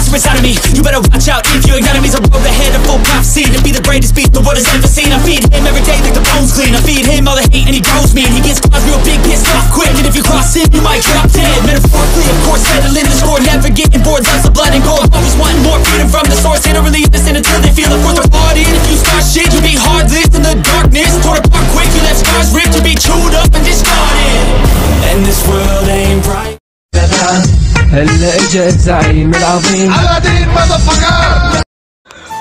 monster inside of me. You better watch out if your enemy's a road ahead of full prophecy. To be the greatest beast the world has ever seen. I feed him every day like the bones clean. I feed him all the hate and he grows me. And he gets claws real big, pissed off quick. And if you cross him, you might drop dead. Metaphorically, of course, settling the score. Never getting bored, loves of blood and gore. Always wanting more freedom from the source. They don't really listen until they feel it for their party. And if you start shit, you'll be heartless in the darkness. Torn apart quick, you left scars ripped. You'll be chewed up and discarded. And this world ain't right. هلا اجا الزعيم العظيم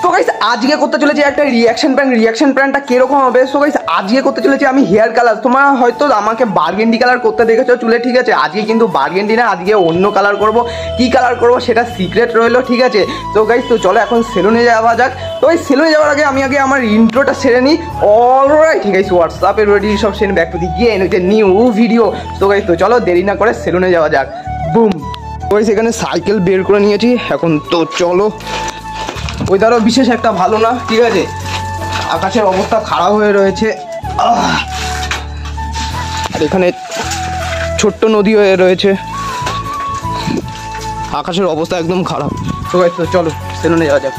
তো guys আজকে করতে চলেছি একটা reaction প্ল্যানটা কিরকম হবে। So guys আজকে করতে চলেছি আমি হেয়ার কালার। তোমরা হয়তো আমাকে বার্গেন্ডি কালার করতে দেখেছো চুলে, ঠিক আছে। আজকে কিন্তু বার্গেন্ডি না, আজকে অন্য কালার করব। কি কালার করব সেটা সিক্রেট রইলো, ঠিক আছে। তো গাইস তো চলো এখন সেলুনে যাওয়া যাক। তো এই সেলুনে যাওয়ার আগে আমি আমার ইন্ট্রোটা সেরে নিই। অলরাইট, ঠিক আছে। হোয়াটসঅ্যাপে রেডি সব Sen back to the game, একটা নিউ ভিডিও। তো গাইস তো চলো দেরি না করে সেলুনে যাওয়া যাক। বুম। তো গাইস এখানে সাইকেল বের করে নিয়েছি এখন। তো চলো। ওয়েদারও বিশেষ একটা ভালো না, ঠিক আছে। আকাশের অবস্থা খারাপ হয়ে রয়েছে। আর এখানে ছোট্ট নদী হয়ে রয়েছে। আকাশের অবস্থা একদম খারাপ। তো গাইস তো চলো সেলুনে যাওয়া যাক।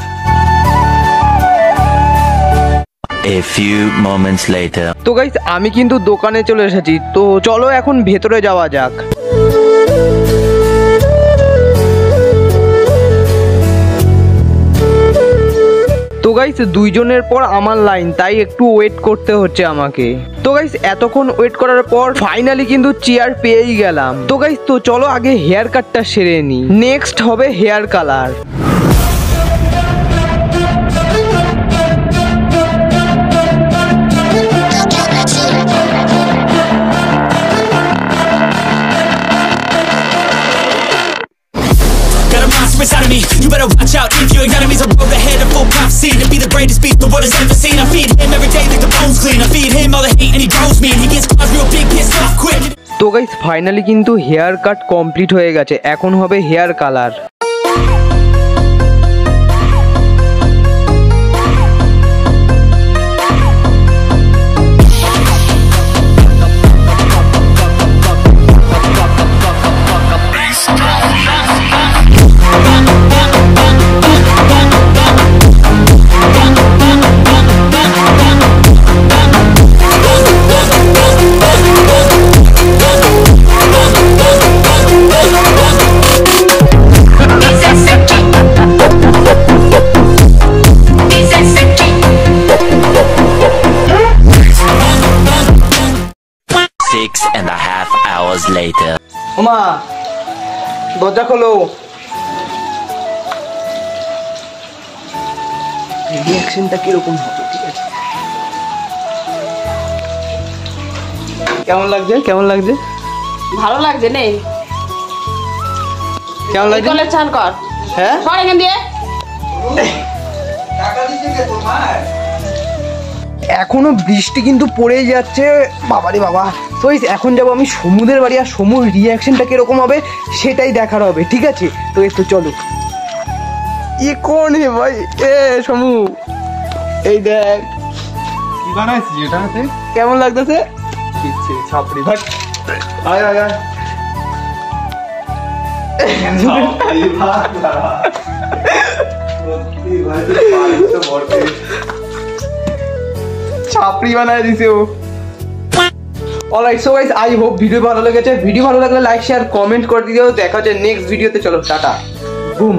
A few moments later. তো গাইস আমি কিন্তু দোকানে চলে এসেছি। তো চলো এখন ভেতরে যাওয়া যাক। তো গাইস দুইজনের পর আমার লাইন, তাই একটু ওয়েট করতে হচ্ছে আমাকে। তো গাইস এতক্ষণ ওয়েট করার পর ফাইনালি কিন্তু চেয়ার পেয়েই গেলাম। তো গাইস তো চলো আগে হেয়ার কাটটা সেরে নিই, নেক্সট হবে hair colour. Inside of me, you better watch out if your enemy's a road ahead of full prophecy. To be the greatest beast the world has ever seen. I feed him every day like the bones clean. I feed him all the hate and he grows me. And he gets claws real big, pissed off quick. তো guys finally কিন্তু hair cut complete হয়ে গেছে, এখন হবে hair colour. Later. ওমা দরজা খোলো। রিঅ্যাকশনটা কিরকম হবে, ঠিক আছে। কেমন লাগছে? ভালো লাগছে নেই? কেমন লাগছে? কলেজ চান কর। হ্যাঁ সর এখান দিয়ে। টাকা দিতে কে তোমার? এখনো বৃষ্টি কিন্তু পড়েই যাচ্ছে, বাবারে বাবা। তো এখন যাবো আমি সমুদের বাড়ি, আর সমুর রিয়াকশনটা কিরকম হবে সেটাই দেখার হবে, ঠিক আছে। তো এই তো চলো। এ কোন হে ভাই? এ সমু, এই দেখ কি বানাইছিস এটাতে? কেমন লাগতেছে? কিচ্ছে ছাপড়ি ভাই। আয় আয় আয়। ছাপড়ি ভাই সত্যি ভাই তো পারিস তো বটে। ছাপড়ি বানায় দিছে ও। Alright, so guys I hope video ভালো লেগেছে। ভিডিও ভালো লাগলে লাইক শেয়ার কমেন্ট করে দিও। দেখা হচ্ছে নেক্সট ভিডিওতে। চলো টাটা, বুম।